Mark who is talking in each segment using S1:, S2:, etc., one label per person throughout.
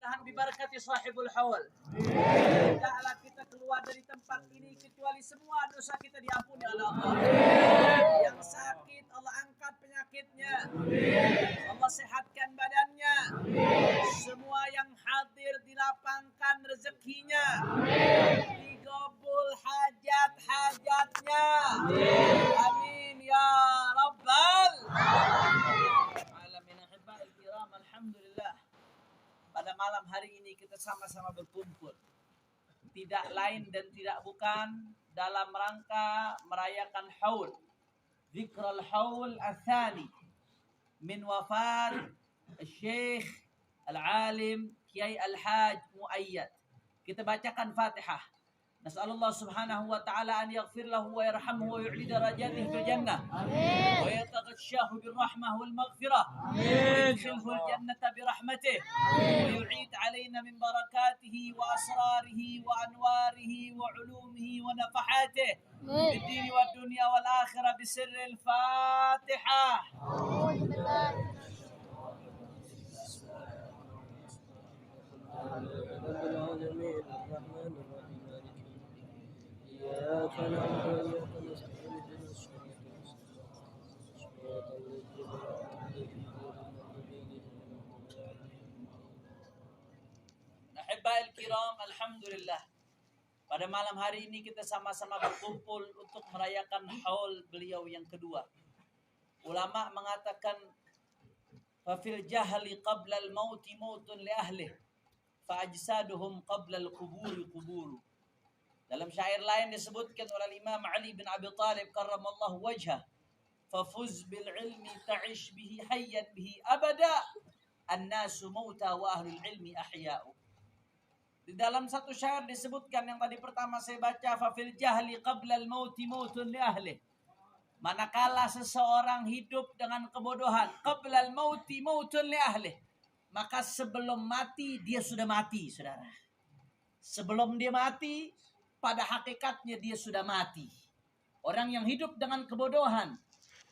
S1: mudah-mudahan bibarakati sahibul haul. Tidaklah kita keluar dari tempat ini kecuali semua dosa kita diampuni oleh Allah. Yang sakit Allah angkat penyakitnya. Allah sehatkan badannya. Semua yang hadir dilapangkan rezekinya. Digabul hajat-hajatnya. Amin ya rabbal alamin. Ahibahil kiram, alhamdulillah. Pada malam hari ini kita sama-sama berkumpul. Tidak lain dan tidak bukan dalam rangka merayakan haul. Zikrul haul al-thani min wafat Syekh Al-Alim Kiai Al-Haj Muayyad. Kita bacakan Fatihah. Nas'alullah subhanahu wa ta'ala an yaghfir lahu wa yarhamhu wa yu'li darajatihi fil jannah. Amin. Wa yataghashahu bir rahmah wal maghfirah. Amin. Yudkhilhu al jannata bi rahmatih. Wa yu'id alayna min barakatihi wa asrarihi wa anwarihi wa ulumihi wa nafahatih. Fid din wad dunya wal akhirah bi sirril Fatihah. Ahibahil kiram, alhamdulillah. Pada malam hari ini kita sama-sama berkumpul untuk merayakan haul beliau yang kedua. Ulama mengatakan fafil jahli qabla al-mauti mautun li ahlih fa ajsaduhum qabla al-quburi quburu. Dalam syair lain disebutkan oleh Imam Ali bin Abi Thalib karramallahu wajhah, fafuz bil ilmi ta'ish bihi hayyan bihi abada, an-nasu mauta wa ahlul ilmi ahya'u. Di dalam satu syair disebutkan yang tadi pertama saya baca, fafil jahli qabla al-mauti mautun li ahli. Manakala seseorang hidup dengan kebodohan, qabla al-mauti mautun li ahli, maka sebelum mati dia sudah mati, saudara. Sebelum dia mati, pada hakikatnya dia sudah mati. Orang yang hidup dengan kebodohan,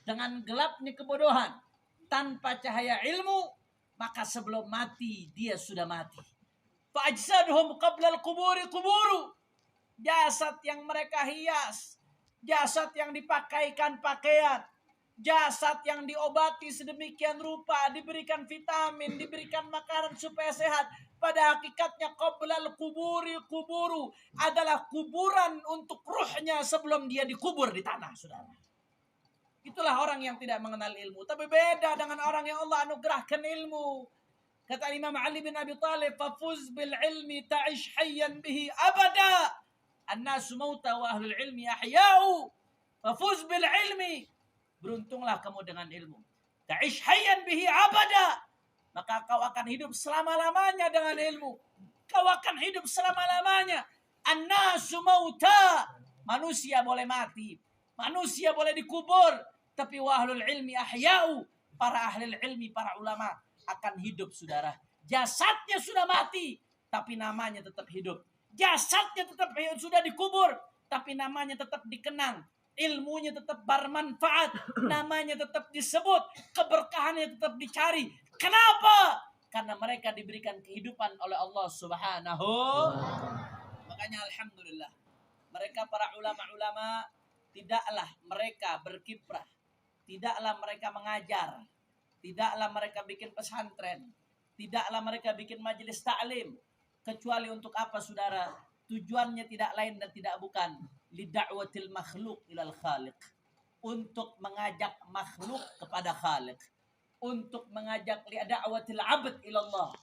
S1: dengan gelapnya kebodohan, tanpa cahaya ilmu, maka sebelum mati dia sudah mati. Fa'ajsaduhum qabla al-quburi quburu. Jasad yang mereka hias, jasad yang dipakaikan pakaian, jasad yang diobati sedemikian rupa, diberikan vitamin, diberikan makanan supaya sehat, pada hakikatnya qablal kuburi kuburu adalah kuburan untuk ruhnya sebelum dia dikubur di tanah, saudara. Itulah orang yang tidak mengenal ilmu. Tapi beda dengan orang yang Allah anugerahkan ilmu. Kata Imam Ali bin Abi Thalib, fafuz bil ilmi ta'ish hayyan bihi abada, an-nasu mauta wa ahlul ilmi ahya'u. Fafuz bil ilmi, beruntunglah kamu dengan ilmu. Ta'ish hayyan bihi abada, maka kau akan hidup selama-lamanya dengan ilmu. Kau akan hidup selama-lamanya. An-nasu mauta, manusia boleh mati, manusia boleh dikubur, tapi wa ahlul ilmi ahya'u, para ahli ilmi, para ulama akan hidup, saudara. Jasadnya sudah mati, tapi namanya tetap hidup. Jasadnya tetap sudah dikubur, tapi namanya tetap dikenang. Ilmunya tetap bermanfaat, namanya tetap disebut, keberkahannya tetap dicari. Kenapa? Karena mereka diberikan kehidupan oleh Allah Subhanahu. Makanya alhamdulillah, mereka para ulama-ulama tidaklah mereka berkiprah, tidaklah mereka mengajar, tidaklah mereka bikin pesantren, tidaklah mereka bikin majelis ta'lim, kecuali untuk apa, saudara? Tujuannya tidak lain dan tidak bukan lida'watil makhluk ilal khaliq, untuk mengajak makhluk kepada khaliq, untuk mengajak lida'watil abd ilallah,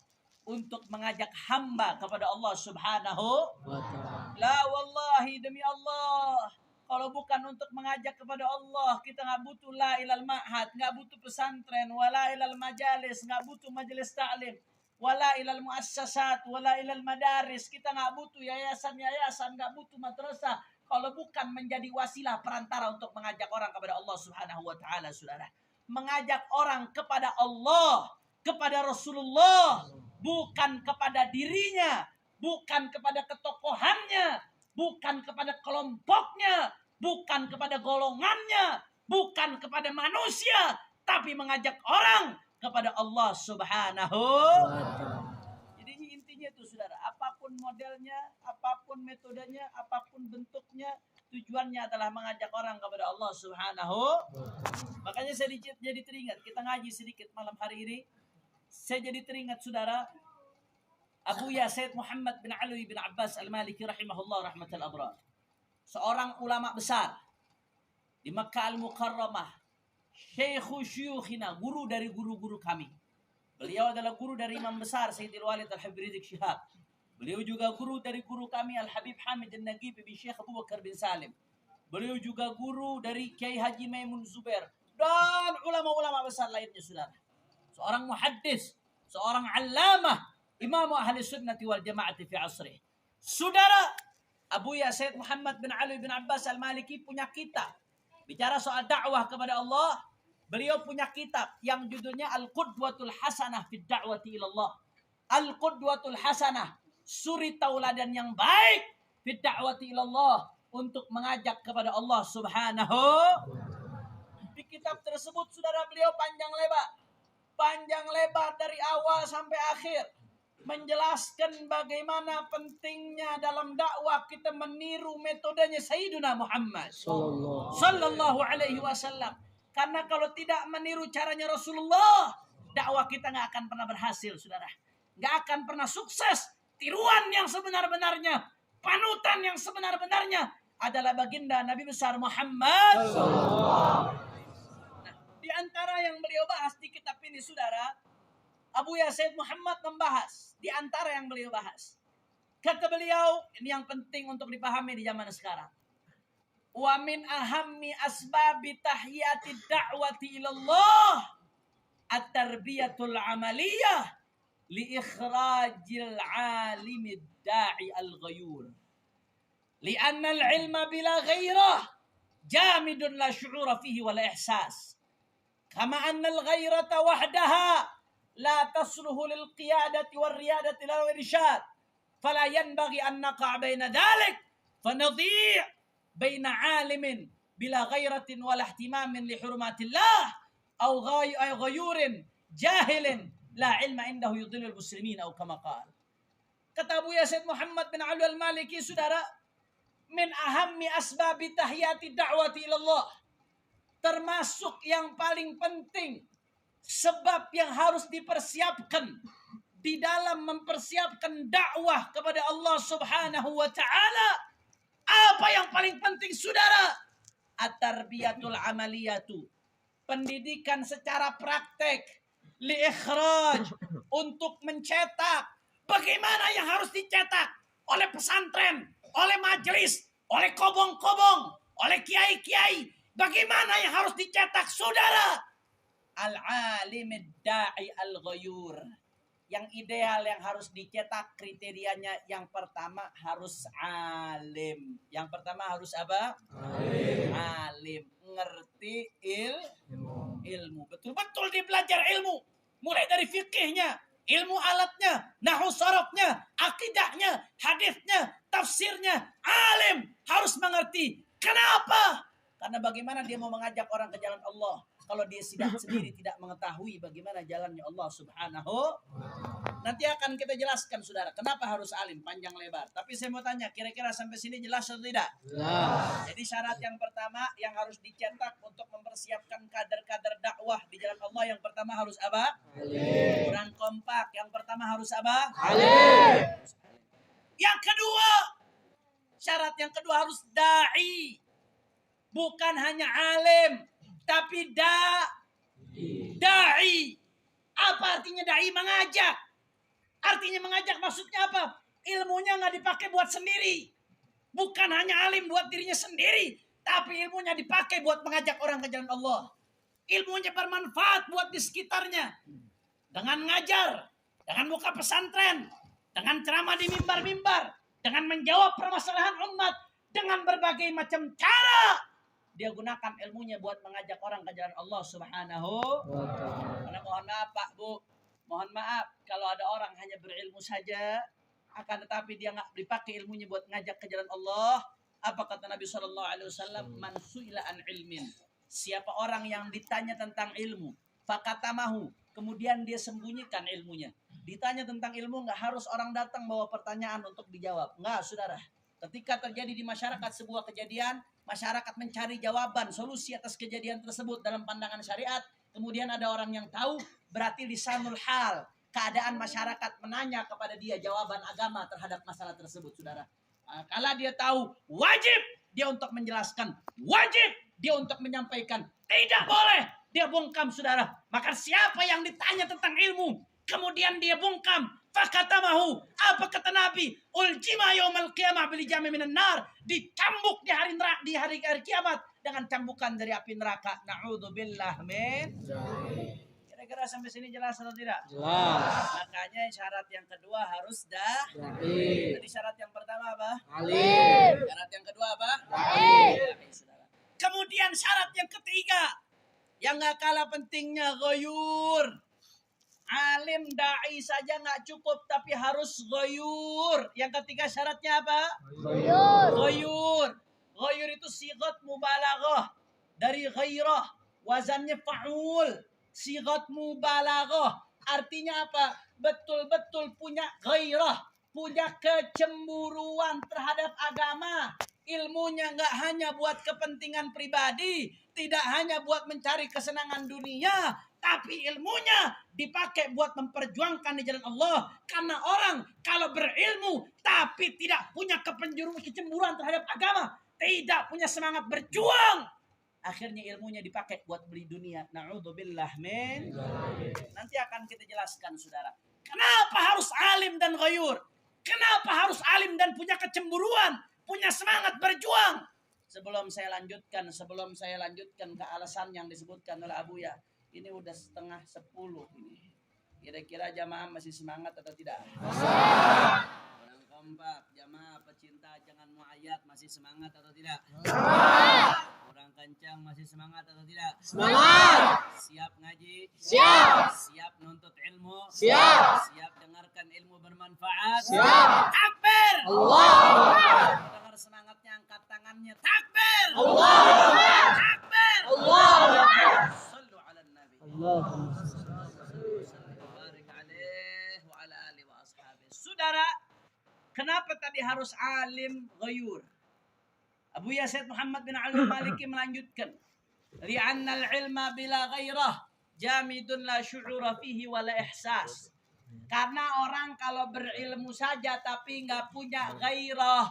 S1: untuk mengajak hamba kepada Allah Subhanahu wa ta'ala. La wallahi, demi Allah, kalau bukan untuk mengajak kepada Allah, kita nggak butuh la ilal ma'had, nggak butuh pesantren, wala ilal majalis, nggak butuh majelis ta'lim, wala ilal muassasat, wala ilal madaris. Kita nggak butuh yayasan-yayasan, nggak butuh madrasah, kalau bukan menjadi wasilah perantara untuk mengajak orang kepada Allah Subhanahu wa ta'ala, saudara. Mengajak orang kepada Allah, kepada Rasulullah, bukan kepada dirinya, bukan kepada ketokohannya, bukan kepada kelompoknya, bukan kepada golongannya, bukan kepada manusia, tapi mengajak orang kepada Allah Subhanahu. Jadi itu, saudara. Apapun modelnya, apapun metodenya, apapun bentuknya, tujuannya adalah mengajak orang kepada Allah Subhanahu. Makanya saya jadi teringat, kita ngaji sedikit malam hari ini. Saya jadi teringat, saudara, Abuya Sayyid Muhammad bin Ali bin Abbas Al-Maliki rahimahullah rahmatul abrar. Seorang ulama besar di Makkah Al-Mukarramah. Syekhu syukhina, guru dari guru-guru kami. Beliau adalah guru dari imam besar Sayyidil Walid Al-Habib Rizik Syihab. Beliau juga guru dari guru kami Al-Habib Hamid Al-Nagib bin Syekh Abu Bakar bin Salim. Beliau juga guru dari Kiai Haji Maimun Zubair dan ulama-ulama besar lainnya, saudara. Seorang muhaddis, seorang allamah, imam ahli sunnati wal jamaati fi asrih. Saudara, Abuya Sayyid Muhammad bin Ali bin Abbas Al-Maliki punya kitab bicara soal dakwah kepada Allah. Beliau punya kitab yang judulnya Al-Qudwatul Hasanah fi Da'wati ilallah. Al-Qudwatul Hasanah, suri tauladan yang baik fi Da'wati ilallah, untuk mengajak kepada Allah Subhanahu. Di kitab tersebut, saudara, beliau panjang lebar dari awal sampai akhir menjelaskan bagaimana pentingnya dalam dakwah kita meniru metodenya Sayyiduna Muhammad sallallahu alaihi wasallam. Karena kalau tidak meniru caranya Rasulullah, dakwah kita nggak akan pernah berhasil, saudara. Nggak akan pernah sukses. Tiruan yang sebenar-benarnya, panutan yang sebenar-benarnya adalah baginda Nabi besar Muhammad. Nah, di antara yang beliau bahas di kitab ini, saudara, Abuya Sayyid Muhammad membahas, di antara yang beliau bahas, kata beliau, ini yang penting untuk dipahami di zaman sekarang. Wa min ahammi asbabi tahyati da'wati ilallah at-tarbiyatul amaliyah li ikhrajil alimid da'i al-ghayur. Lianna al-ilma bila ghairah jamidun la syu'ura fihi wa la ihsas. Kama anna al-ghairata wahdaha la tasluhu lil qiyadati wal riyadati la irsyad. Fala yanbaghi an naqa' baina dhalik fanadhi' baina 'alimin bila ghairatin wala ihtimamin li hurumatillah aw ghayurin jahilin la ilma indahu yudhillul muslimin aw kama qala. Kata Abuya Sayyid Muhammad bin Ali Al-Maliki, saudara, min ahammi asbabi tahyati da'wati ilallah, termasuk yang paling penting sebab yang harus dipersiapkan di dalam mempersiapkan dakwah kepada Allah Subhanahu wa ta'ala. Apa yang paling penting, saudara? At-tarbiyatul amaliyatu, pendidikan secara praktek, li ikhraj, untuk mencetak. Bagaimana yang harus dicetak oleh pesantren, oleh majelis, oleh kobong-kobong, oleh kiai-kiai? Bagaimana yang harus dicetak, saudara? Al-alimid da'i al-ghayur. Yang ideal yang harus dicetak kriterianya, yang pertama harus alim. Yang pertama harus apa? Alim. Ngerti ilmu. Betul-betul dia belajar ilmu. Mulai dari fikihnya, ilmu alatnya, nahwu sharafnya, akidahnya, hadisnya, tafsirnya. Alim harus mengerti. Kenapa? Karena bagaimana dia mau mengajak orang ke jalan Allah kalau dia sendiri tidak mengetahui bagaimana jalannya Allah Subhanahu. Nanti akan kita jelaskan, saudara, kenapa harus alim panjang lebar. Tapi saya mau tanya, kira-kira sampai sini jelas atau tidak? Jelas. Jadi syarat yang pertama yang harus dicetak untuk mempersiapkan kader-kader dakwah di jalan Allah, yang pertama harus apa? Alim. Kurang kompak. Yang pertama harus apa? Alim. Yang kedua, syarat yang kedua harus da'i. Bukan hanya alim, tapi da'i. Apa artinya da'i? Mengajak. Artinya mengajak maksudnya apa? Ilmunya nggak dipakai buat sendiri. Bukan hanya alim buat dirinya sendiri, tapi ilmunya dipakai buat mengajak orang ke jalan Allah. Ilmunya bermanfaat buat di sekitarnya. Dengan ngajar, dengan buka pesantren, dengan ceramah di mimbar-mimbar, dengan menjawab permasalahan umat, dengan berbagai macam cara. Dia gunakan ilmunya buat mengajak orang ke jalan Allah Subhanahu. Karena mohon maaf Pak, Bu, mohon maaf kalau ada orang hanya berilmu saja, akan tetapi dia nggak dipakai ilmunya buat ngajak ke jalan Allah. Apa kata Nabi SAW? Man su'ila an ilmin. Siapa orang yang ditanya tentang ilmu, fakatamahu, kemudian dia sembunyikan ilmunya. Ditanya tentang ilmu, nggak harus orang datang bawa pertanyaan untuk dijawab. Nggak, saudara. Ketika terjadi di masyarakat sebuah kejadian, masyarakat mencari jawaban, solusi atas kejadian tersebut dalam pandangan syariat. Kemudian ada orang yang tahu, berarti lisanul hal. Keadaan masyarakat menanya kepada dia jawaban agama terhadap masalah tersebut, saudara. Kalau dia tahu, wajib dia untuk menjelaskan, wajib dia untuk menyampaikan. Tidak boleh dia bungkam, saudara. Maka siapa yang ditanya tentang ilmu, kemudian dia bungkam, fakatamahu, apa kata Nabi? Uljima yaumal qiyamah bil jami minan nar, dicambuk di hari neraka, di hari kiamat dengan cambukan dari api neraka. Na'udzubillah min. Kira-kira sampai sini jelas atau tidak?
S2: Jelas.
S1: Makanya syarat yang kedua harus dah.
S2: Yaqin.
S1: Tadi syarat yang pertama apa?
S2: Alim.
S1: Syarat yang kedua apa?
S2: Yaqin.
S1: Kemudian syarat yang ketiga, yang gak kalah pentingnya, ghoyur. Alim da'i saja gak cukup, tapi harus ghoyur. Yang ketiga syaratnya apa? Ghoyur. Ghoyur itu sigat mubalaghah dari ghairah, wazannya fa'ul. Sigat mubalaghah artinya apa? Betul-betul punya ghairah, punya kecemburuan terhadap agama. Ilmunya nggak hanya buat kepentingan pribadi, tidak hanya buat mencari kesenangan dunia, tapi ilmunya dipakai buat memperjuangkan di jalan Allah. Karena orang kalau berilmu tapi tidak punya kecemburuan terhadap agama, tidak punya semangat berjuang, akhirnya ilmunya dipakai buat beli dunia. Na'udzubillah min. Nanti akan kita jelaskan, saudara. Kenapa harus alim dan ghayyur? Kenapa harus alim dan punya kecemburuan, punya semangat berjuang? Sebelum saya lanjutkan ke alasan yang disebutkan oleh Abuya. Ini udah 9:30 ini. Kira-kira jamaah masih semangat atau tidak? Orang keempat, jamaah pecinta jangan muayyad masih semangat atau tidak? Orang kencang masih semangat atau tidak?
S2: Semangat.
S1: Siap ngaji?
S2: Siap.
S1: Siap nuntut ilmu?
S2: Siap.
S1: Siap dengarkan ilmu bermanfaat?
S2: Siap.
S1: Takbir!
S2: Allah.
S1: Dengar semangatnya, angkat tangannya. Takbir!
S2: Allah.
S1: Takbir!
S2: Allah.
S1: Sallu ala nabi.
S2: Allahumma
S1: Barik alaih wa ala alihi wa ashabihi. Saudara, kenapa tadi harus alim ghayyur? Abu Yazid Muhammad bin Ali Maliki melanjutkan, li'anna al-ilma bila ghairah jamidun la syu'ura fihi wa la ihsas. Karena orang kalau berilmu saja tapi enggak punya ghairah,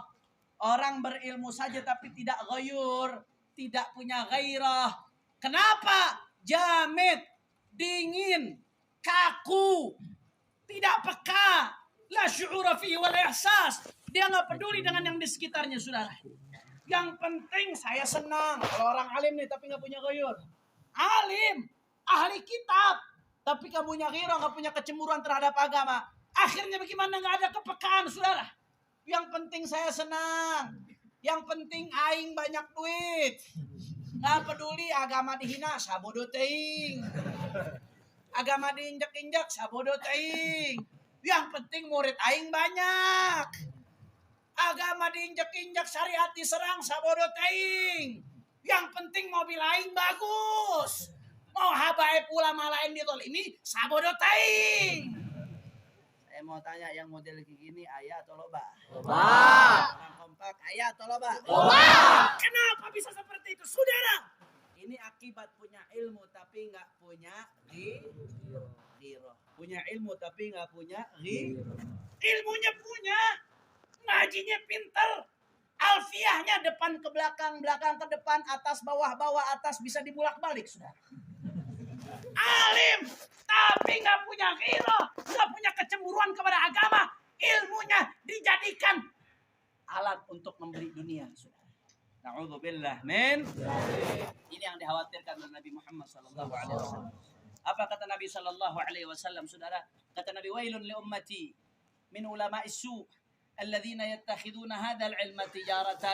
S1: orang berilmu saja tapi tidak ghayyur, tidak punya ghairah. Kenapa? Jamid, dingin, kaku, tidak peka, la syu'ura fihi wa la ihsas. Dia enggak peduli dengan yang di sekitarnya, saudara. Yang penting saya senang. Kalau orang alim nih tapi nggak punya ghayyur. Alim, ahli kitab, tapi nggak punya ghairah, nggak punya kecemburuan terhadap agama. Akhirnya bagaimana? Nggak ada kepekaan, saudara. Yang penting saya senang. Yang penting aing banyak duit. Nggak peduli agama dihina, sabodo teing. Agama diinjak-injak, sabodo teing. Yang penting murid aing banyak. Agama diinjak-injak, syariat diserang, sabodo teing. Yang penting mobil lain bagus. Mau habaib ulama lain ditolimi, sabodo teing. Saya mau tanya, yang model kayak gini ayah atau loba?
S2: Loba.
S1: Orang kompak ayah atau loba?
S2: Loba.
S1: Kenapa bisa seperti itu, saudara? Ini akibat punya ilmu tapi nggak punya ghairah. Punya ilmu tapi nggak punya ghairah. Ilmunya punya, ngajinya pinter, alfiahnya depan ke belakang, belakang ke depan, atas bawah, bawah atas, bisa dibulak-balik, saudara. Alim tapi nggak punya ghairah, nggak punya kecemburuan kepada agama, ilmunya dijadikan alat untuk membeli dunia, saudara. Na'udzubillah min. Ini yang dikhawatirkan oleh Nabi Muhammad sallallahu alaihi wasallam. Apa kata Nabi sallallahu alaihi wasallam, saudara? Kata Nabi, wailun li ummati min ulama'is su' الذين يتخذون هذا العلم تجارة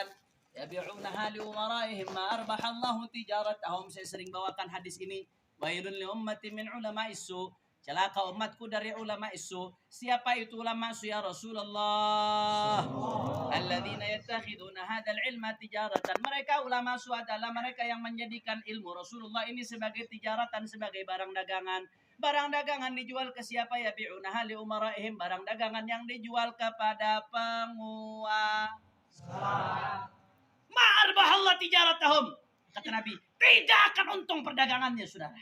S1: يبيعونها لأمرائهم ما أربح الله تجارتهم. Saya sering bawakan hadis ini. Wailun li ummati min ulama isu. Celaka umatku dari ulama isu. Siapa itu ulama isu ya Rasulullah? Alladzina yattakhiduna hadzal ilma tijaratan. Mereka ulama isu adalah mereka yang menjadikan ilmu Rasulullah ini sebagai tijaratan, sebagai barang dagangan. Barang dagangan dijual ke siapa? Ya bi'unaha li umaraihim. Barang dagangan yang dijual kepada penguasa. Ma'arbahallah tijaratahum. Kata Nabi, tidak akan untung perdagangannya, saudara.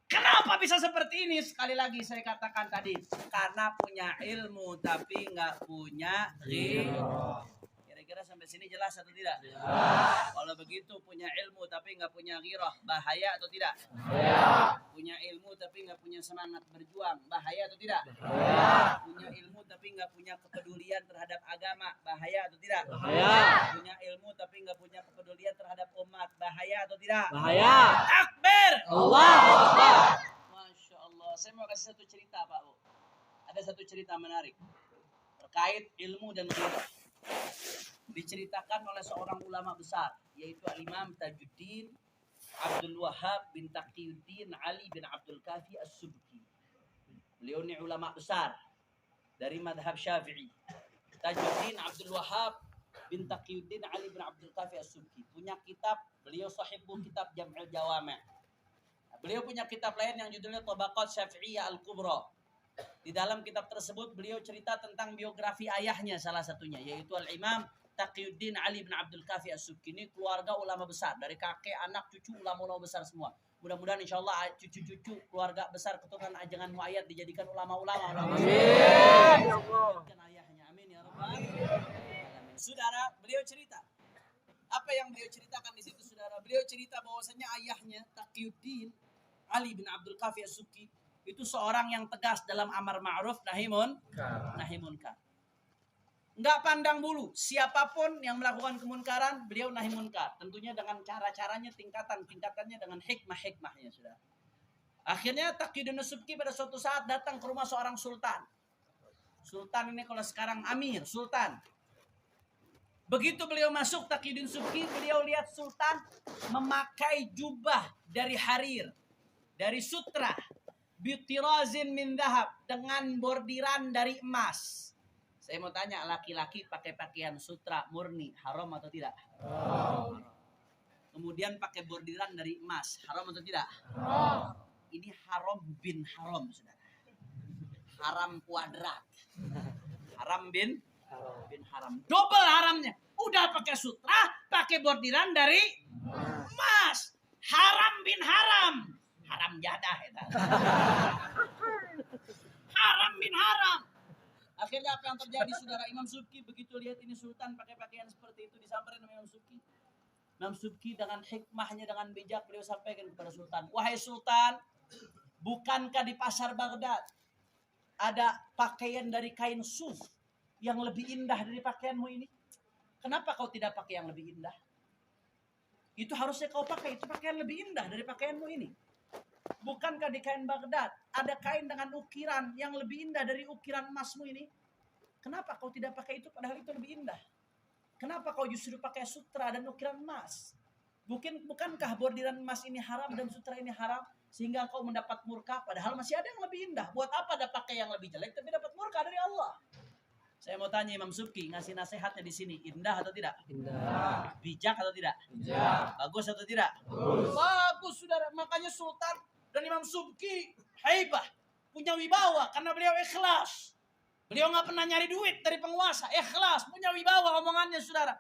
S1: Kenapa bisa seperti ini? Sekali lagi saya katakan tadi, karena punya ilmu tapi nggak punya ghirah. Kira-kira sampai sini jelas atau tidak? Jelas. Kalau begitu punya ilmu tapi nggak punya ghirah, bahaya atau tidak? Bahaya. Punya ilmu tapi nggak punya semangat berjuang, bahaya atau tidak? Bahaya. Punya ilmu tapi nggak punya kepedulian terhadap agama, bahaya atau tidak? Bahaya. Punya ilmu tapi nggak punya kepedulian terhadap umat, bahaya atau tidak? Bahaya. Akbar. Allah. Masya Allah. Saya mau kasih satu cerita, Pak Bu. Ada satu cerita menarik terkait ilmu dan ghirah. Diceritakan oleh seorang ulama besar, yaitu Al-Imam Tajuddin Abdul Wahhab bin Taqiyuddin Ali bin Abdul Kafi As-Subki. Beliau ini ulama besar dari madhab Syafi'i. Tajuddin Abdul Wahhab bin Taqiyuddin Ali bin Abdul Kafi As-Subki punya kitab, beliau sahibu kitab Jam'il Jawami'. Beliau punya kitab lain yang judulnya Tabaqat Syafi'iyah Al-Kubra. Di dalam kitab tersebut beliau cerita tentang biografi ayahnya salah satunya, yaitu Al-Imam Taqiyuddin Ali bin Abdul Kafi As-Subki. Ini keluarga ulama besar, dari kakek, anak, cucu, ulama-ulama besar semua. Mudah-mudahan insya Allah cucu-cucu keluarga besar keturunan ajangan muayyad dijadikan ulama-ulama. Amin. Ayahnya, amin ya rabbal alamin. Saudara, beliau cerita. Apa yang beliau ceritakan di situ, saudara? Beliau cerita bahwasanya ayahnya Taqiyuddin Ali bin Abdul Kafi As-Subki itu seorang yang tegas dalam amar ma'ruf nahi munkar. Enggak pandang bulu, siapapun yang melakukan kemunkaran, beliau nahi munkar. Tentunya dengan cara-caranya, tingkatannya dengan hikmah-hikmahnya, sudah. Akhirnya Taqiyuddin As-Subki pada suatu saat datang ke rumah seorang sultan. Sultan ini kalau sekarang amir, sultan. Begitu beliau masuk Taqiyuddin As-Subki, beliau lihat sultan memakai jubah dari harir, dari sutra, bitirazin min dhahab, dengan bordiran dari emas. Saya mau tanya, laki-laki pakai pakaian sutra murni haram atau tidak? Haram. Kemudian pakai bordiran dari emas, haram atau tidak? Haram. Ini haram bin haram, saudara. Haram kuadrat. Haram bin haram. Double haramnya. Udah pakai sutra, pakai bordiran dari emas. Haram bin haram. Haram jadah itu. Haram bin haram. Akhirnya apa yang terjadi, saudara? Imam Subki begitu lihat ini sultan pakai pakaian seperti itu, disamperin sama Imam Subki. Imam Subki dengan hikmahnya, dengan bijak, beliau sampaikan kepada sultan, wahai sultan, bukankah di pasar Baghdad ada pakaian dari kain suf yang lebih indah dari pakaianmu ini? Kenapa kau tidak pakai yang lebih indah? Itu harusnya kau pakai, itu pakaian lebih indah dari pakaianmu ini. Bukankah di kain Baghdad ada kain dengan ukiran yang lebih indah dari ukiran emasmu ini? Kenapa kau tidak pakai itu padahal itu lebih indah? Kenapa kau justru pakai sutra dan ukiran emas? Bukankah bordiran emas ini haram dan sutra ini haram sehingga kau mendapat murka padahal masih ada yang lebih indah? Buat apa ada pakai yang lebih jelek tapi dapat murka dari Allah? Saya mau tanya Imam Subki, ngasih nasihatnya di sini, indah atau tidak? Indah. Bijak atau tidak? Bijak. Bagus atau tidak? Bagus. Bagus, saudara. Makanya sultan dan Imam Subki haibah, punya wibawa karena beliau ikhlas. Beliau nggak pernah nyari duit dari penguasa, ikhlas, punya wibawa omongannya, saudara.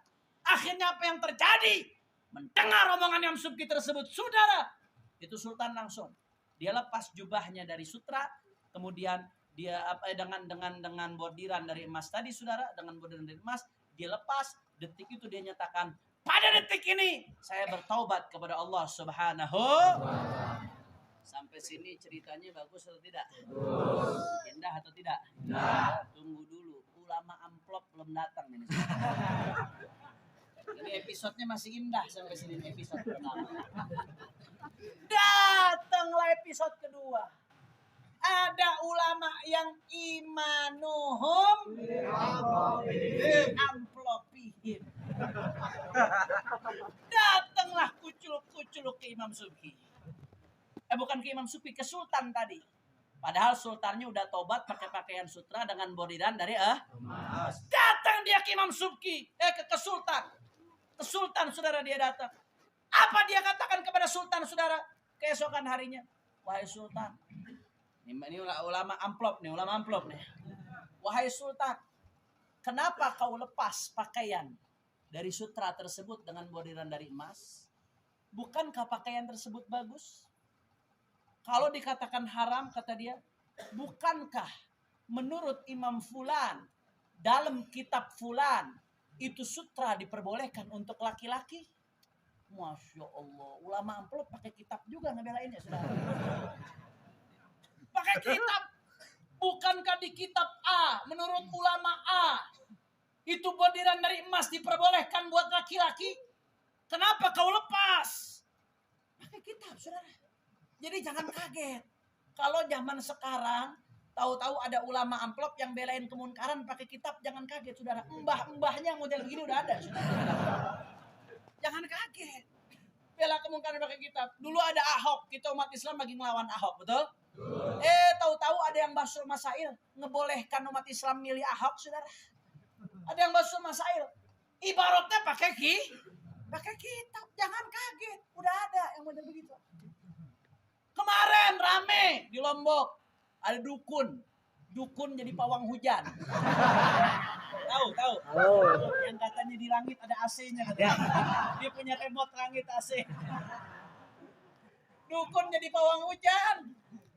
S1: Akhirnya apa yang terjadi? Mendengar omongan Imam Subki tersebut, saudara, itu sultan langsung dia lepas jubahnya dari sutra, kemudian dia dengan bordiran dari emas tadi, saudara, dengan bordiran dari emas dia lepas. Detik itu dia nyatakan, pada detik ini saya bertaubat kepada Allah Subhanahu. Sampai sini ceritanya bagus atau tidak? Bagus. Indah atau tidak? Indah. Tunggu dulu, ulama amplop belum datang ini. Jadi episodenya masih indah sampai sini, episode pertama. Datanglah episode kedua. Ada ulama yang imanuhum amplopihim. Datanglah kucul-kucul ke Imam Subki. Bukan ke Imam Subki, ke sultan tadi. Padahal sultannya udah tobat pakai pakaian sutra dengan bordiran dari emas. Datang dia ke Imam Subki, ke sultan. Ke sultan, saudara, dia datang. Apa dia katakan kepada sultan, saudara? Keesokan harinya, wahai sultan, Ini ulama amplop nih, Wahai sultan, kenapa kau lepas pakaian dari sutra tersebut dengan bordiran dari emas? Bukankah pakaian tersebut bagus? Kalau dikatakan haram, kata dia, bukankah menurut Imam Fulan dalam kitab Fulan itu sutra diperbolehkan untuk laki-laki? Masya Allah, ulama amplop pakai kitab juga ngebelainnya, saudara. Pakai kitab. Bukankah di kitab A, menurut ulama A, itu bordiran dari emas diperbolehkan buat laki-laki? Kenapa kau lepas? Pakai kitab, saudara. Jadi jangan kaget. Kalau zaman sekarang, tahu-tahu ada ulama amplop yang belain kemunkaran pakai kitab, jangan kaget, saudara. Mbah-mbahnya model gini udah ada, saudara. Jangan kaget. Bela kemunkaran pakai kitab. Dulu ada Ahok, kita umat Islam lagi ngelawan Ahok, betul? Tahu-tahu ada yang Basul Masail ngebolehkan umat Islam milih Ahok, saudara. Ada yang Basul Masail. Ibaratnya pakai kitab. Jangan kaget. Udah ada yang model begitu. Kemarin rame di Lombok. Ada dukun. Dukun jadi pawang hujan. Tahu. Yang katanya di langit ada AC-nya. Dia punya remote langit AC. Dukun jadi pawang hujan.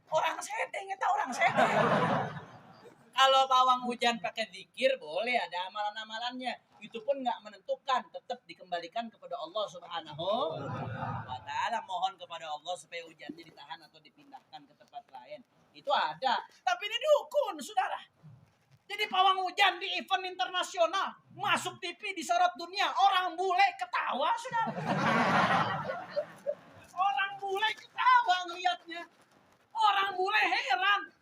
S1: Orang setting, kita orang setting. Kalau pawang hujan pakai zikir boleh, ada amalan-amalannya. Itu pun nggak menentukan, tetap dikembalikan kepada Allah Subhanahu wa Ta'ala. Mohon kepada Allah supaya hujannya ditahan atau dipindahkan ke tempat lain. Itu ada. Tapi ini dukun, saudara. Jadi pawang hujan di event internasional, masuk TV disorot dunia, orang bule ketawa, saudara. Orang bule ketawa ngeliatnya. Orang bule heran.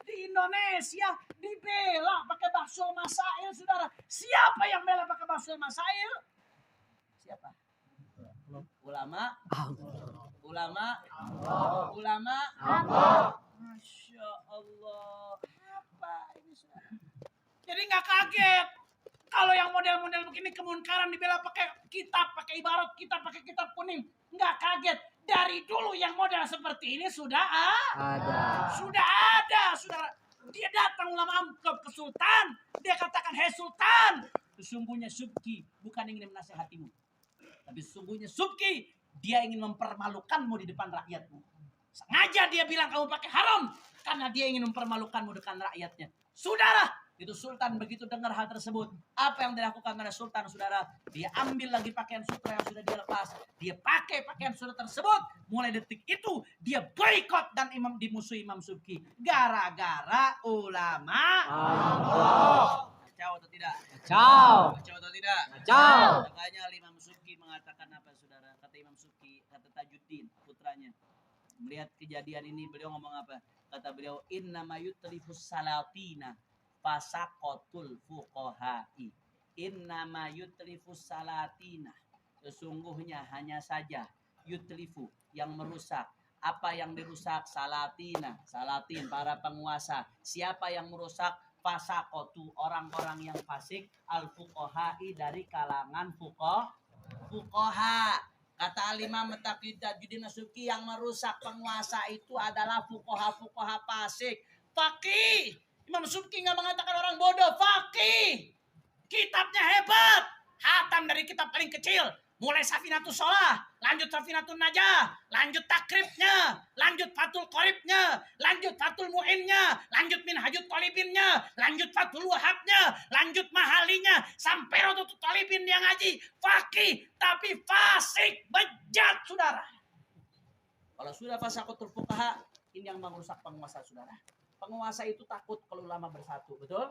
S1: Di Indonesia dibela pakai Basul Masail, saudara. Siapa yang bela pakai Basul Masail? Siapa? Ulama. Masya Allah. Apa ini, saudara? Jadi nggak kaget. Kalau yang model-model begini kemunkaran dibela pakai kitab, pakai ibarat kitab, pakai kitab kuning. Nggak kaget. Dari dulu yang model seperti ini sudah ada. Saudara. Dia datang ulama amplop ke sultan. Dia katakan, "Hei sultan, sesungguhnya Subki bukan ingin menasihatimu. Tapi sesungguhnya Subki, dia ingin mempermalukanmu di depan rakyatmu. Sengaja dia bilang kamu pakai haram. Karena dia ingin mempermalukanmu depan rakyatnya." Saudara, itu sultan begitu dengar hal tersebut. Apa yang dilakukan oleh sultan, saudara? Dia ambil lagi pakaian sutra yang sudah dia lepas. Dia pakai pakaian sutra tersebut. Mulai detik itu, dia boikot dan dimusuhi Imam Subki. Gara-gara ulama. Kacau atau tidak?
S3: Kacau
S1: Kacau atau tidak?
S3: Kacau.
S1: Makanya Imam Subki mengatakan apa, saudara? Kata Imam Subki, kata Tajuddin, putranya. Melihat kejadian ini, beliau ngomong apa? Kata beliau, innama yutlifus salatina fasakotul fuqohai. Innama yutlifus salatina. Sesungguhnya hanya saja yutlifu, yang merusak. Apa yang dirusak? Salatin, para penguasa. Siapa yang merusak? Fasakotu, orang-orang yang fasik. Al-fuqohai, dari kalangan fuqoha. Kata Al-Imam Tajuddin As-Subki, yang merusak penguasa itu adalah fuqoha fasik. Faqih. Imam Subki nggak mengatakan orang bodoh, faqih. Kitabnya hebat. Hatam dari kitab paling kecil. Mulai Safinatus Shalah, lanjut Safinatun Najah, lanjut Takribnya, lanjut Fathul Qoribnya, lanjut Fathul Mu'innya, lanjut Minhajut Talibinnya, lanjut Fathul Wahabnya, lanjut Mahalinya, sampai Rodotul Talibin dia ngaji. Faqih, tapi fasik, bejat, saudara. Kalau sudah fasakotul fuqaha, ini yang merusak penguasa, saudara. Penguasa itu takut kalau ulama bersatu, betul?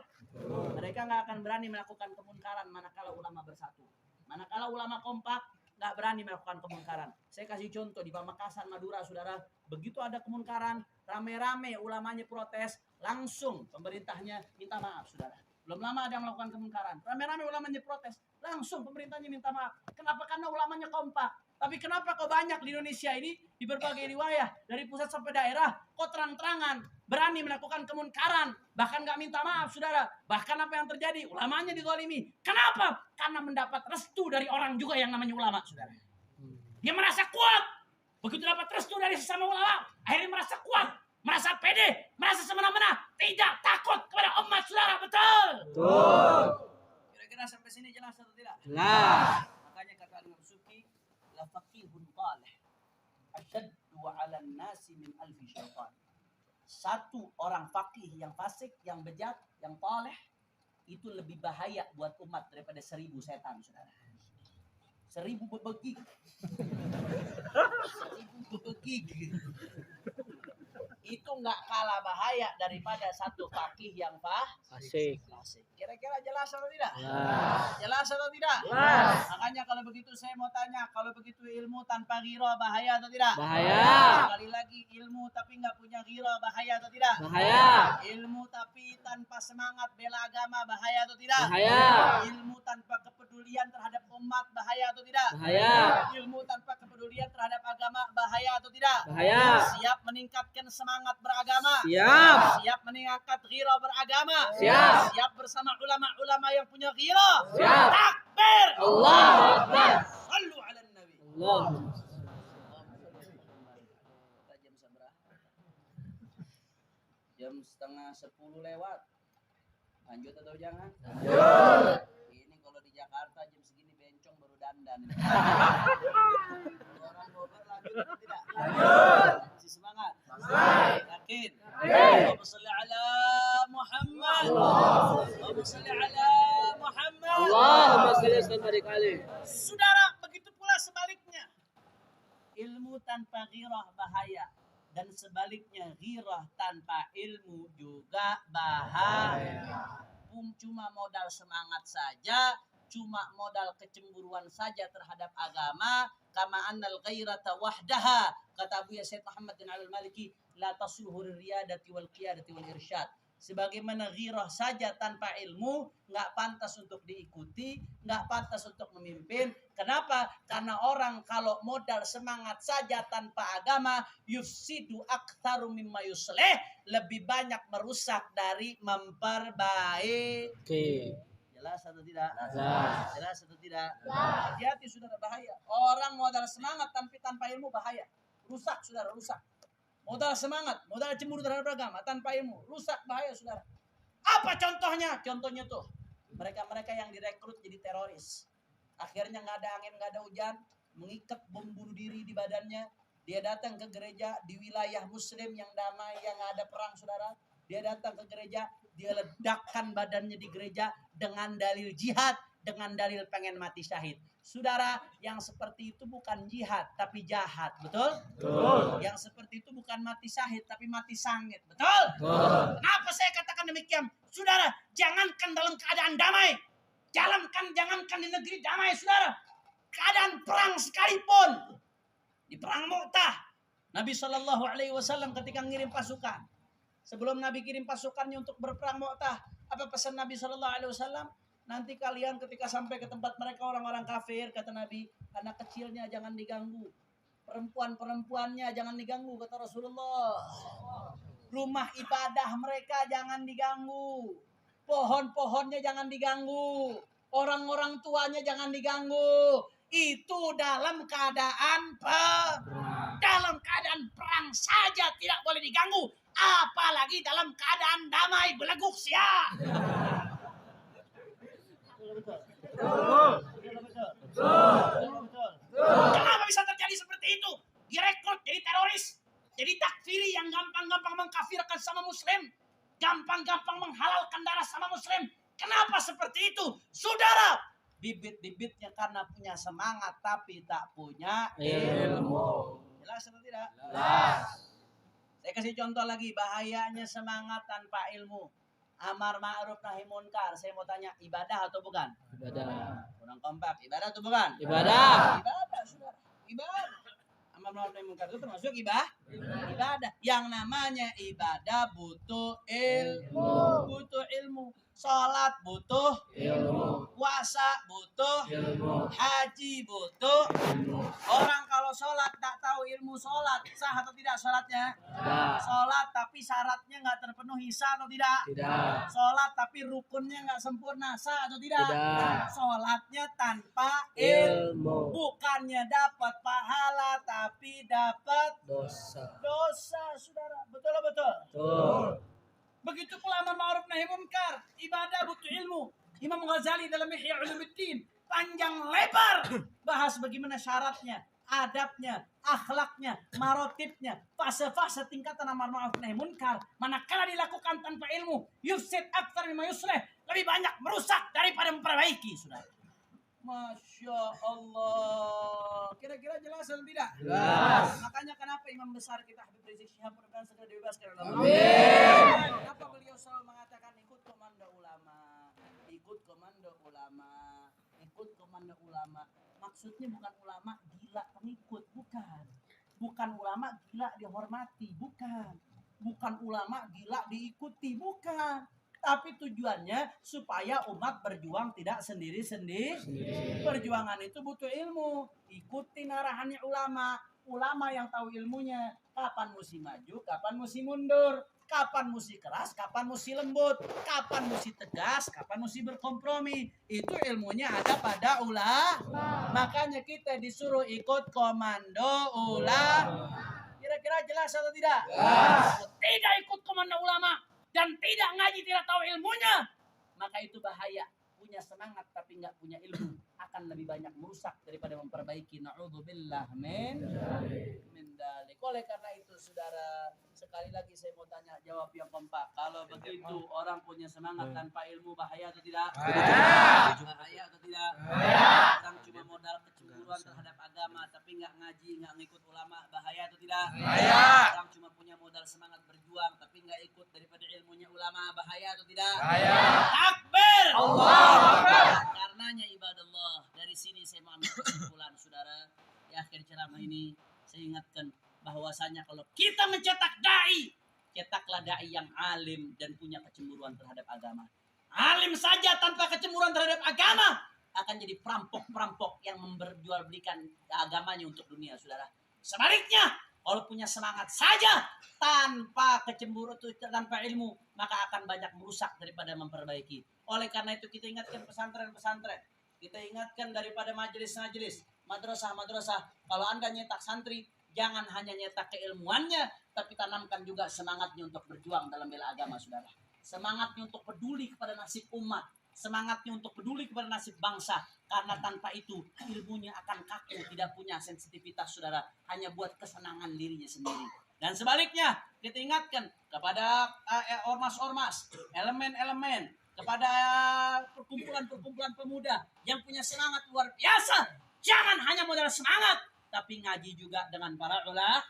S1: Mereka nggak akan berani melakukan kemunkaran manakala ulama bersatu. Manakala ulama kompak, nggak berani melakukan kemunkaran. Saya kasih contoh di Pamekasan, Madura, saudara. Begitu ada kemunkaran, rame-rame ulamanya protes, langsung pemerintahnya minta maaf, saudara. Belum lama ada yang melakukan kemunkaran, rame-rame ulamanya protes, langsung pemerintahnya minta maaf. Kenapa? Karena ulamanya kompak. Tapi kenapa kok banyak di Indonesia ini, di berbagai wilayah, dari pusat sampai daerah, kok terang-terangan berani melakukan kemunkaran, bahkan nggak minta maaf, saudara. Bahkan apa yang terjadi? Ulamanya dizalimi. Kenapa? Karena mendapat restu dari orang juga yang namanya ulama, saudara. Dia merasa kuat. Begitu dapat restu dari sesama ulama, akhirnya merasa kuat. merasa pede, merasa semena-mena, tidak takut kepada umat saudara, betul?
S2: Betul.
S1: Kira-kira sampai sini jelas atau tidak?
S2: Jelas.
S1: Makanya kata Imam Suki, la faqihun talih asyaddu 'alan nasi min alfi syaitan. Satu orang faqih yang fasik, yang bejat, yang talih itu lebih bahaya buat umat daripada 1000 setan, saudara. 1000 bebegik. 1000 bebegik. Itu nggak kalah bahaya daripada satu fakih yang fasik. Kira-kira jelas atau tidak? Jelas atau tidak?
S2: Jelas.
S1: Makanya kalau begitu saya mau tanya, kalau begitu ilmu tanpa ghirah bahaya atau tidak?
S2: Bahaya.
S1: Sekali lagi, ilmu tapi nggak punya ghirah bahaya atau tidak?
S2: Bahaya.
S1: Ilmu tapi tanpa semangat bela agama bahaya atau tidak?
S2: Bahaya.
S1: Ilmu tanpa kepedulian terhadap umat bahaya atau tidak?
S2: Bahaya.
S1: Ilmu tanpa kepedulian terhadap agama bahaya atau tidak?
S2: Bahaya.
S1: Siap meningkatkan semangat beragama.
S2: Siap.
S1: Siap meningkatkan ghirah beragama.
S2: Siap.
S1: Siap bersama ulama-ulama yang punya ghirah.
S2: Siap.
S1: Takbir.
S2: Allahu Akbar.
S1: Sallu ala nabi.
S2: Allahu.
S1: Jam seberapa? Jam setengah 10 lewat. Lanjut atau jangan?
S2: Lanjut.
S1: Ini kalau di Jakarta jam segini bencong baru dandan. Orang Bogor lanjut atau tidak?
S2: Lanjut.
S1: Masih semangat?
S2: Semangat.
S1: Yakin?
S2: Yakin.
S1: Allahumma shalli ala Muhammad.
S2: Allahumma
S1: Allahumma shalli ala Muhammad.
S2: Allahumma shalli alaihi.
S1: Saudara, begitu pula sebaliknya. Ilmu tanpa ghirah bahaya. Dan sebaliknya ghirah tanpa ilmu juga bahaya. Cuma modal semangat saja, cuma modal kecemburuan saja terhadap agama, kama annal ghairata wahdaha, kata Abu Sayyid Muhammad bin Al-Maliki, la tasluhu riyadati wal qiyadati wal irsyad. Sebagaimana ghirah saja tanpa ilmu nggak pantas untuk diikuti, nggak pantas untuk memimpin. Kenapa? Karena orang kalau modal semangat saja tanpa agama, yufsidu aktsaru mimma yuslih, lebih banyak merusak dari memperbaiki. Jelas atau tidak?
S2: Jelas.
S1: Jelas atau tidak? Hati-hati, saudara, bahaya. Orang modal semangat tapi tanpa ilmu bahaya. Rusak, saudara, rusak. Modal semangat, modal cemburu terhadap agama tanpa ilmu, rusak, bahaya, saudara. Apa contohnya? Contohnya tuh mereka-mereka yang direkrut jadi teroris. Akhirnya nggak ada angin, nggak ada hujan, mengikat bom bunuh diri di badannya. Dia datang ke gereja di wilayah Muslim yang damai, yang nggak ada perang, saudara. Dia datang ke gereja, dia ledakkan badannya di gereja dengan dalil jihad, dengan dalil pengen mati syahid. Saudara, yang seperti itu bukan jihad tapi jahat, betul?
S2: Betul.
S1: Yang seperti itu bukan mati syahid tapi mati sangit, betul?
S2: Betul.
S1: Kenapa saya katakan demikian? Saudara, jangankan dalam keadaan damai, jangankan di negeri damai, saudara, keadaan perang sekalipun, di perang Mu'tah, Nabi Shallallahu Alaihi Wasallam ketika ngirim pasukan, sebelum Nabi kirim pasukannya untuk berperang Mu'tah, apa pesan Nabi Shallallahu Alaihi Wasallam? Nanti kalian ketika sampai ke tempat mereka orang-orang kafir, kata Nabi, anak kecilnya jangan diganggu, perempuan-perempuannya jangan diganggu, kata Rasulullah. Rumah ibadah mereka jangan diganggu, pohon-pohonnya jangan diganggu, orang-orang tuanya jangan diganggu. Itu dalam keadaan dalam keadaan perang saja tidak boleh diganggu, apalagi dalam keadaan damai beleguk siap. Betul. Kenapa bisa terjadi seperti itu? Direkrut jadi teroris, jadi takfiri yang gampang-gampang mengkafirkan sama muslim, gampang-gampang menghalalkan darah sama muslim. Kenapa seperti itu? Saudara, bibit-bibitnya karena punya semangat tapi tak punya ilmu. Jelas atau tidak?
S2: Jelas.
S1: Saya kasih contoh lagi, bahayanya semangat tanpa ilmu. Amar ma'ruf nahi munkar. Saya mau tanya, ibadah atau bukan?
S2: Ibadah.
S1: Kurang kompak. Ibadah atau bukan?
S2: Ibadah.
S1: Ibadah, saudara. Ibadah. Amar ma'ruf nahi munkar itu termasuk ibadah. Yang namanya ibadah butuh ilmu. Butuh ilmu. Salat butuh ilmu. Puasa butuh ilmu. Haji butuh ilmu. Orang kalau sholat tak tahu ilmu sholat, sah atau tidak sholatnya?
S2: Tidak.
S1: Sholat tapi syaratnya nggak terpenuhi, sah atau tidak?
S2: Tidak.
S1: Sholat tapi rukunnya nggak sempurna, sah atau tidak?
S2: Tidak.
S1: Sholatnya tanpa
S2: Ilmu.
S1: bukannya dapat pahala tapi dapat
S2: Dosa.
S1: dosa, saudara. Betul betul.
S2: Betul.
S1: Begitu pula amar ma'ruf nahi munkar, ibadah butuh ilmu. Imam Ghazali dalam Ihya Ulumuddin panjang lebar bahas bagaimana syaratnya, adabnya, akhlaknya, marotibnya, fase-fase tingkatan amar ma'ruf nahi munkar. Manakala dilakukan tanpa ilmu, yufsid aktsar mimma yuslih, lebih banyak merusak daripada memperbaiki, saudara. Masya Allah. Kira-kira jelas atau tidak?
S2: Jelas.
S1: Makanya kenapa Imam besar kita Habib Rizik Syihab mudah-mudahan segera dibebaskan oleh Allah.
S2: Amin.
S1: Kenapa beliau selalu mengatakan ikut komando ulama, ikut komando ulama, ikut komando ulama. Maksudnya bukan ulama gila pengikut, bukan. Bukan ulama gila dihormati, bukan. Bukan ulama gila diikuti, bukan. Tapi tujuannya supaya umat berjuang tidak sendiri-sendiri. Perjuangan itu butuh ilmu. Ikuti arahannya ulama. Ulama yang tahu ilmunya. Kapan mesti maju, kapan mesti mundur. Kapan mesti keras, kapan mesti lembut. Kapan mesti tegas, kapan mesti berkompromi. Itu ilmunya ada pada ulama. Makanya kita disuruh ikut komando ulama. Kira-kira jelas atau tidak?
S2: Jelas.
S1: Tidak ikut komando ulama dan tidak ngaji, tidak tahu ilmunya, maka itu bahaya. Punya semangat tapi nggak punya ilmu akan lebih banyak merusak daripada memperbaiki. Na'udzubillah min dalik. Oleh karena itu, saudara, sekali lagi saya mau tanya, jawab yang kompak. Kalau begitu orang punya semangat tanpa ilmu, bahaya atau tidak? Bahaya atau tidak? Orang cuma modal kecemburuan terhadap agama tapi nggak ngaji, nggak ngikut ulama, bahaya atau tidak? Orang cuma punya modal semangat berjuang tapi nggak ikut daripada ilmunya ulama, bahaya atau tidak? Akbar!
S2: Allahu Akbar.
S1: Karenanya ibadallah, dari sini saya mau ambil kesimpulan, saudara. Di akhir ceramah ini saya ingatkan bahwasanya kalau kita mencetak dai, cetaklah dai yang alim dan punya kecemburuan terhadap agama. Alim saja tanpa kecemburuan terhadap agama akan jadi perampok-perampok yang memperjualbelikan agamanya untuk dunia, saudara. Sebaliknya, kalau punya semangat saja tanpa kecemburuan, tanpa ilmu, maka akan banyak merusak daripada memperbaiki. Oleh karena itu kita ingatkan pesantren-pesantren, kita ingatkan daripada majelis-majelis, madrasah-madrasah, kalau Anda nyetak santri, jangan hanya nyetak keilmuannya, tapi tanamkan juga semangatnya untuk berjuang dalam bela agama, saudara. Semangatnya untuk peduli kepada nasib umat, semangatnya untuk peduli kepada nasib bangsa. Karena tanpa itu ilmunya akan kaku, tidak punya sensitivitas, saudara, hanya buat kesenangan dirinya sendiri. Dan sebaliknya, kita ingatkan kepada ormas-ormas, elemen-elemen, kepada perkumpulan-perkumpulan pemuda yang punya semangat luar biasa. Jangan hanya modal semangat, tapi ngaji juga dengan para ulama.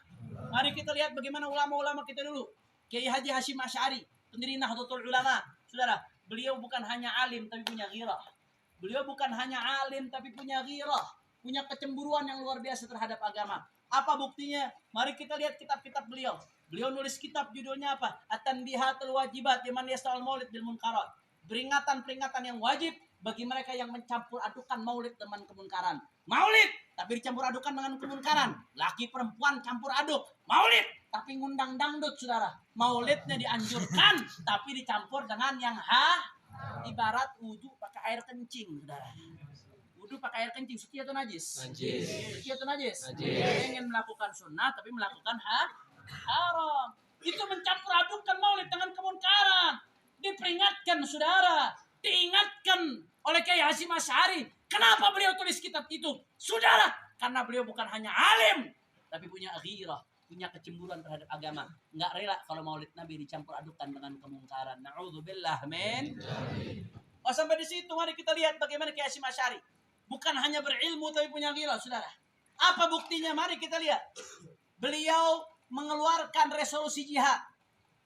S1: Mari kita lihat bagaimana ulama-ulama kita dulu. Kiai Haji Hashim Asy'ari, pendiri Nahdlatul Ulama. Saudara, beliau bukan hanya alim tapi punya ghirah. Beliau bukan hanya alim tapi punya ghirah, punya kecemburuan yang luar biasa terhadap agama. Apa buktinya? Mari kita lihat kitab-kitab beliau. Beliau nulis kitab judulnya apa? At-Tanbihatul Wajibat liman yasta'al maulid bil munkarat. Peringatan-peringatan yang wajib bagi mereka yang mencampur adukan maulid dengan kemunkaran. Maulid tapi dicampur adukan dengan kemunkaran. Laki perempuan campur aduk. Maulid tapi ngundang dangdut, saudara. Maulidnya dianjurkan tapi dicampur dengan yang ibarat wudu pakai air kencing, saudara. Wudu pakai air kencing, suci atau najis?
S2: Najis.
S1: Suci atau najis?
S2: Najis.
S1: Ingin melakukan sunnah tapi melakukan haram. Itu mencampur adukan maulid dengan kemunkaran. Diperingatkan, saudara. Diingatkan oleh Kiai Hashim Asy'ari. Kenapa beliau tulis kitab itu? Saudara, karena beliau bukan hanya alim, tapi punya ghirah, punya kecemburuan terhadap agama. Nggak rela kalau maulid Nabi dicampur adukan dengan kemungkaran. Na'udzubillah min. Oh, sampai di situ mari kita lihat bagaimana Kiai Hashim Asy'ari. Bukan hanya berilmu tapi punya ghirah, saudara. Apa buktinya? Mari kita lihat. Beliau mengeluarkan resolusi jihad.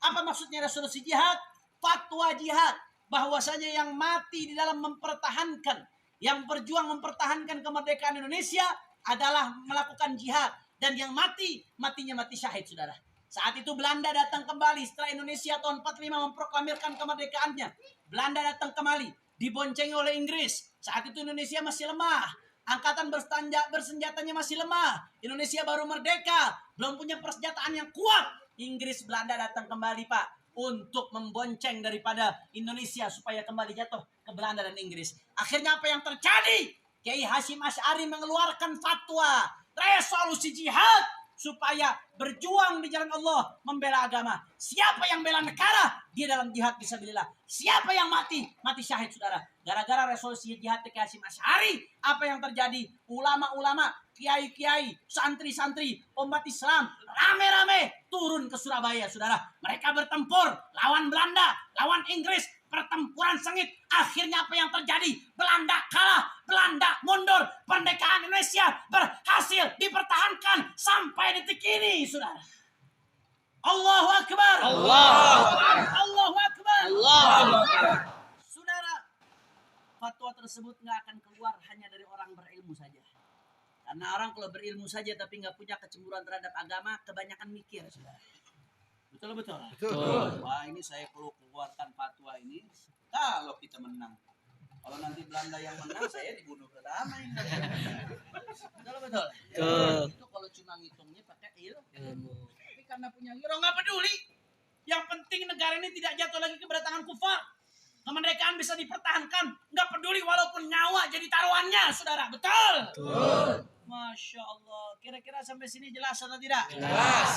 S1: Apa maksudnya resolusi jihad? Fatwa jihad. Bahwasanya yang mati di dalam mempertahankan, yang berjuang mempertahankan kemerdekaan Indonesia adalah melakukan jihad. Dan yang matinya mati syahid, saudara. Saat itu Belanda datang kembali setelah Indonesia tahun 45 memproklamirkan kemerdekaannya. Belanda datang kembali, diboncengi oleh Inggris. Saat itu Indonesia masih lemah. Angkatan bersenjatanya masih lemah. Indonesia baru merdeka, belum punya persenjataan yang kuat. Inggris, Belanda datang kembali, Pak, untuk membonceng daripada Indonesia supaya kembali jatuh ke Belanda dan Inggris. Akhirnya apa yang terjadi? Kiai Hasyim Asy'ari mengeluarkan fatwa resolusi jihad supaya berjuang di jalan Allah, membela agama. Siapa yang bela negara, dia dalam jihad fisabilillah. Siapa yang mati syahid, saudara. Gara-gara resolusi jihad Kiai Hasyim Asy'ari, apa yang terjadi? Ulama-ulama, kiai-kiai, santri-santri, umat Islam rame-rame turun ke Surabaya, saudara. Mereka bertempur lawan Belanda, lawan Inggris. Pertempuran sengit. Akhirnya apa yang terjadi? Belanda kalah, Belanda mundur. Kemerdekaan Indonesia berhasil dipertahankan sampai detik ini, saudara. Allahu Akbar. Allahu Akbar. Saudara, fatwa tersebut nggak akan keluar hanya dari orang berilmu saja. Karena orang kalau berilmu saja tapi nggak punya kecemburuan terhadap agama, kebanyakan mikir, saudara. Betul. Wah, ini saya perlu keluarkan fatwa ini kalau kita menang. Kalau nanti Belanda yang menang, saya dibunuh pertama ini. Betul. Itu kalau cuma ngitungnya pakai ilmu. Tapi karena punya hero nggak peduli. Yang penting negara ini tidak jatuh lagi ke tangan kufar. Kemerdekaan bisa dipertahankan, nggak peduli walaupun nyawa jadi taruhannya, saudara. Betul. Masya Allah. Kira-kira sampai sini jelas atau tidak?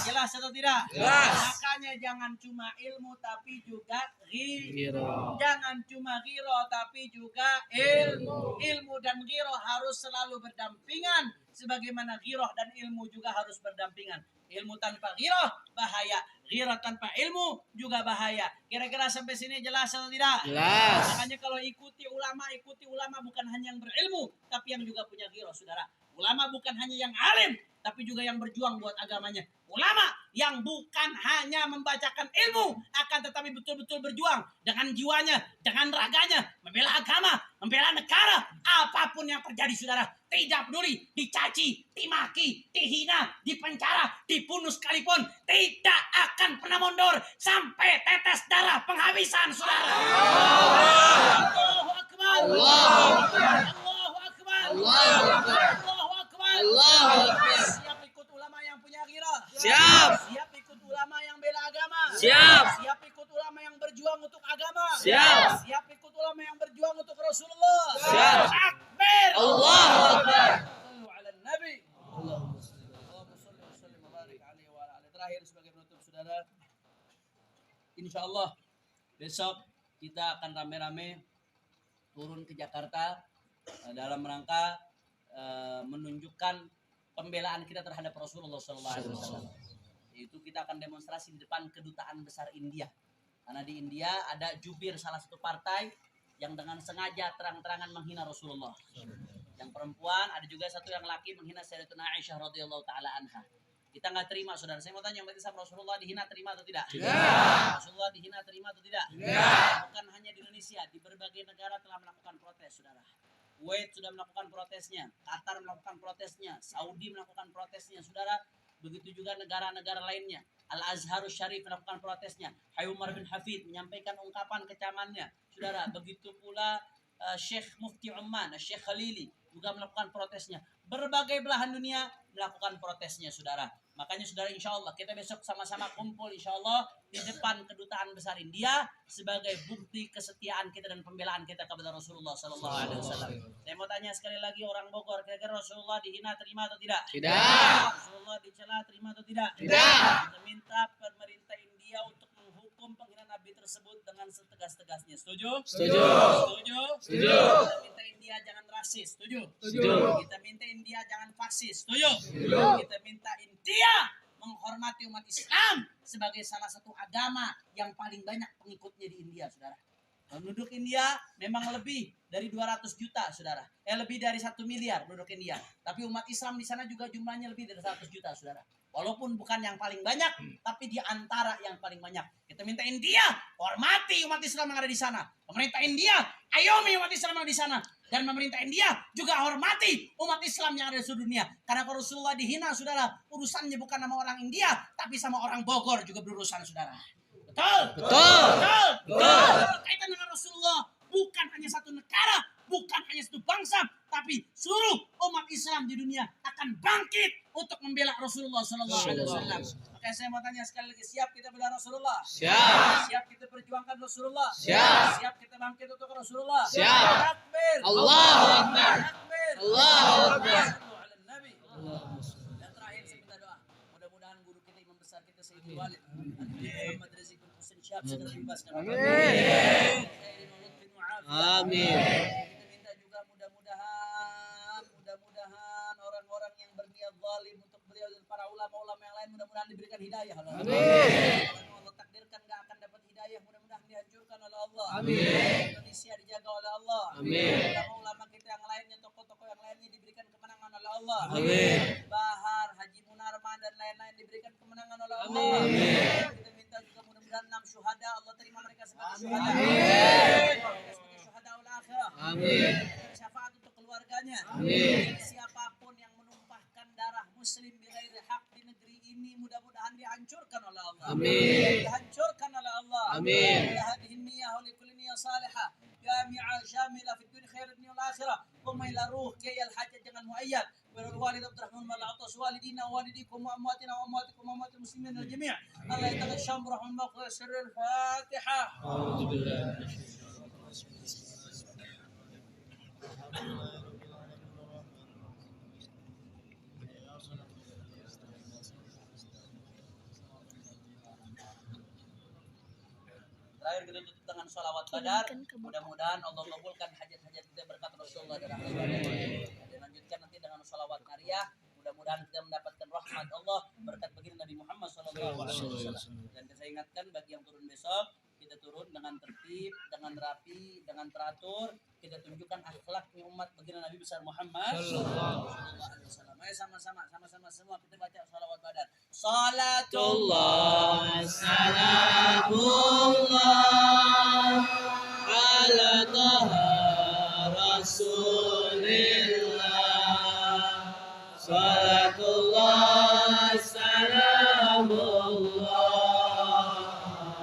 S1: Jelas atau tidak? Makanya jangan cuma ilmu tapi juga ghiro. Jangan cuma ghiro tapi juga ilmu. Ilmu dan ghiro harus selalu berdampingan. Sebagaimana ghiro dan ilmu juga harus berdampingan. Ilmu tanpa ghiro bahaya. Ghiro tanpa ilmu juga bahaya. Kira-kira sampai sini jelas atau tidak?
S2: Jelas.
S1: Makanya kalau ikuti ulama bukan hanya yang berilmu, tapi yang juga punya ghiro, saudara. Ulama bukan hanya yang alim, tapi juga yang berjuang buat agamanya. Ulama yang bukan hanya membacakan ilmu, akan tetapi betul-betul berjuang dengan jiwanya, dengan raganya, membela agama, membela negara. Apapun yang terjadi, saudara, tidak peduli, dicaci, dimaki, dihina, dipenjara, dibunuh sekalipun, tidak akan pernah mundur sampai tetes darah penghabisan, saudara. Allahu Akbar. Allahu Akbar. Allahu Akbar. Siap ikut ulama yang punya ghirah. Siap ikut ulama yang bela agama. Siap ikut ulama yang berjuang untuk agama. Siap ikut ulama yang berjuang untuk Rasulullah. Akbar. Allahu Akbar. Sallu ala Nabi. Allahumma shalli wa sallim wa barik alaihi wa ala alihi. Terakhir sebagai penutup, saudara, insyaallah besok kita akan rame-rame turun ke Jakarta dalam rangka menunjukkan pembelaan kita terhadap Rasulullah SAW. Itu kita akan demonstrasi di depan kedutaan besar India. Karena di India ada jubir salah satu partai yang dengan sengaja terang-terangan menghina Rasulullah. Yang perempuan, ada juga satu yang laki menghina Sayyidatuna Aisyah radhiyallahu taala anha. Kita nggak terima, saudara. Saya mau tanya, umat Islam, Rasulullah dihina terima atau tidak? Rasulullah dihina terima atau tidak? Bukan hanya di Indonesia, di berbagai negara telah melakukan protes, saudara. Kuwait sudah melakukan protesnya, Qatar melakukan protesnya, Saudi melakukan protesnya, saudara. Begitu juga negara-negara lainnya. Al-Azharus Syarif melakukan protesnya. Hayy Umar bin Hafid menyampaikan ungkapan kecamannya, saudara. Begitu pula Syekh Mufti Oman, Syekh Khalili juga melakukan protesnya. Berbagai belahan dunia melakukan protesnya, saudara. Makanya, saudara, insya Allah kita besok sama-sama kumpul, insya Allah, di depan kedutaan besar India sebagai bukti kesetiaan kita dan pembelaan kita kepada Rasulullah Sallallahu Alaihi Wasallam. Saya mau tanya sekali lagi, orang Bogor, kira-kira Rasulullah dihina terima atau tidak?
S2: Tidak.
S1: Rasulullah dicela terima atau tidak?
S2: Tidak.
S1: Kita minta pemerintah India untuk menghukum penghinaan Nabi tersebut dengan setegas-tegasnya. Setuju?
S2: Setuju.
S1: Setuju?
S2: Setuju.
S1: Kita minta India jangan rasis. Setuju?
S2: Setuju.
S1: Kita minta India jangan fasis. Setuju?
S2: Setuju.
S1: Kita minta India menghormati umat Islam sebagai salah satu agama yang paling banyak pengikutnya di India, saudara. Penduduk India memang lebih dari 200 juta, saudara. Lebih dari 1 miliar penduduk India. Tapi umat Islam di sana juga jumlahnya lebih dari 100 juta, saudara. Walaupun bukan yang paling banyak, tapi di antara yang paling banyak. Kita minta India hormati umat Islam yang ada di sana. Pemerintah India ayomi umat Islam yang ada di sana. Dan pemerintah India juga hormati umat Islam yang ada di seluruh dunia. Karena kalau Rasulullah dihina, saudara, urusannya bukan sama orang India, tapi sama orang Bogor juga berurusan, saudara. Betul?
S2: Betul.
S1: Betul. Berkaitan dengan Rasulullah, bukan hanya satu negara, bukan hanya satu bangsa, tapi seluruh umat Islam di dunia akan bangkit untuk membela Rasulullah Sallallahu Alaihi Wasallam. Makanya saya mau tanya sekali lagi, siap kita bela Rasulullah? Siap. Siap kita perjuangkan Rasulullah? Siap. Siap kita bangkit untuk Rasulullah? Siap. Takbir. Allahu Akbar. Takbir. Allahu Akbar. Nabi. Dan terakhir saya minta doa. Mudah-mudahan guru kita, imam besar kita Sayyidul Walid Muhammad Rizki bin Husain Syihab segera dibebaskan. Amin. Amin. Kita minta juga mudah-mudahan orang-orang yang berniat zalim untuk beliau dan para ulama-ulama yang lain mudah-mudahan diberikan hidayah oleh Allah. Amin. Allah takdirkan enggak akan dapat hidayah, mudah-mudahan dihancurkan oleh Allah. Amin. Indonesia dijaga oleh Allah. Amin. Ulama kita yang lainnya, tokoh-tokoh yang lainnya diberikan kemenangan oleh Allah. Amin. Bahar, Haji Munarman dan lain-lain diberikan kemenangan oleh Allah. Amin. Kita minta juga mudah-mudahan 6 syuhada Allah terima mereka sebagai syuhada. Amin. Sebagai syuhada ul akhirah. Amin. Syafaat untuk keluarganya. Amin. Siapapun yang menumpahkan darah muslim bighairi haq di negeri ini mudah-mudahan dihancurkan oleh Allah. Amin. Dihancurkan oleh Allah. Amin. Hadhihi niyyah wa likulli niyyah salihah jami'ah syamilah fid dunya khair dunya wal akhirah. Qum ila ruh kayal hajat jangan muayyad. Walid Abdurrahman Malatos walidina walidikum wa amwatina wa amwatikum wa amwatil muslimin wal jami'. Allah yataghasham rahman maghfir sirrul Fatihah. A'udzu billahi terakhir kita tutup dengan sholawat badar. Mudah-mudahan Allah kabulkan hajat-hajat kita berkat Rasulullah dan lanjutkan nanti dengan sholawat nariyah. Mudah-mudahan kita mendapatkan rahmat Allah berkat baginda Nabi Muhammad SAW. Dan saya ingatkan bagi yang turun besok, kita turun dengan tertib, dengan rapi, dengan teratur. Kita tunjukkan akhlaknya umat baginda Nabi besar Muhammad SAW. Ayo sama-sama semua kita baca sholawat badar. Salatullah salamullah ala taha rasulillah. Salatullah salamullah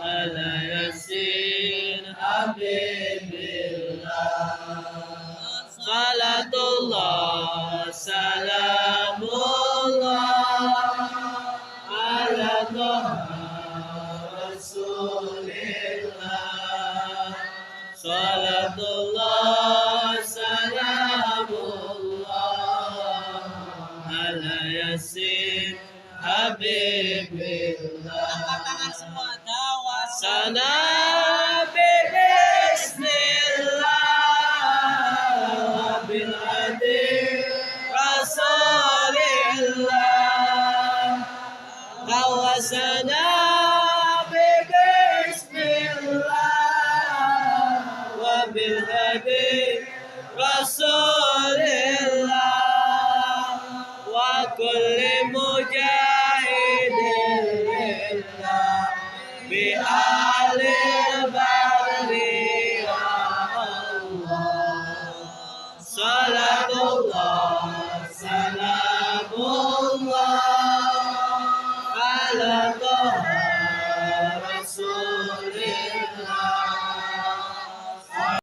S1: ala yasin habibillah. Salatullah salamullah ala taha rasulillah. Salatullah salamullah ala yasin habibillah. Angkat tangan semua. Tawasana bismillah bil hadi rasulillah. Tawasana bismillah wa bil hadi rasulillah wa kulli mujahidin lillah bi alil badri ya Allah. Salatullah salamullah ala taha